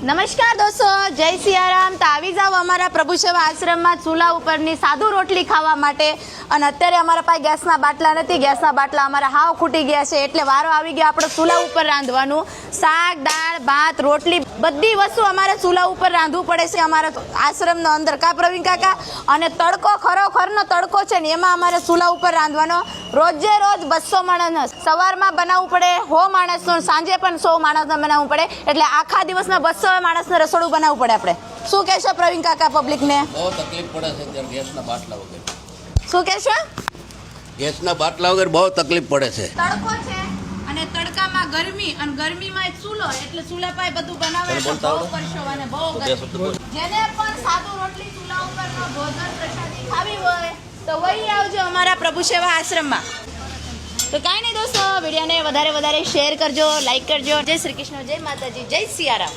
નમસ્કાર દોસ્તો, જય સિયારામ। તો આવી જાવ અમારા પ્રભુ સેવા આશ્રમમાં ચૂલા ઉપરની સાદું રોટલી ખાવા માટે। અને અત્યારે અમારા પાસે ગેસના બાટલા નથી, ગેસના બાટલા અમારા હાવ ખૂટી ગયા છે, એટલે વારો આવી ગયો આપણે ચૂલા ઉપર રાંધવાનું। શાક, દાળ, ભાત, રોટલી બધી વસ્તુ અમારે ચૂલા ઉપર રાંધવું પડે છે અમારા આશ્રમનો અંદર, કા પ્રવીણ કાકા? અને તડકો ખરોખરનો તડકો છે ને, એમાં અમારે ચૂલા ઉપર રાંધવાનો। રોજે રોજ 200 માણસ સવારમાં બનાવવું પડે, 100 માણસનું, સાંજે પણ 100 માણસનું બનાવવું પડે, એટલે આખા દિવસના 200 માણસને રસોડું બનાવવું પડે આપણે। શું કહેશો પ્રવીણ કાકા પબ્લિકને? બહુ તકલીફ પડે છે ત્યારે ગેસના બાટલા વગર। શું કહેશો? ગેસના બાટલા વગર બહુ તકલીફ પડે છે। તડકો છે અને તડકામાં ગરમી, અને ગરમીમાં એક ચૂલો, એટલે ચૂલા પાસે બધું બનાવે એટલે બહુ પરસેવાને બહુ ગરમી। જેને પણ સાદું રોટલી ચૂલા ઉપરનો ભોજન પ્રસાદી ખાવી હોય તો વહી આવજો અમારા પ્રભુ સેવા આશ્રમમાં। તો કાંઈ નહીં દોસ્તો, વિડીયોને વધારે શેર કરજો, લાઈક કરજો। જય શ્રી કૃષ્ણ, જય માતાજી, જય સિયારામ।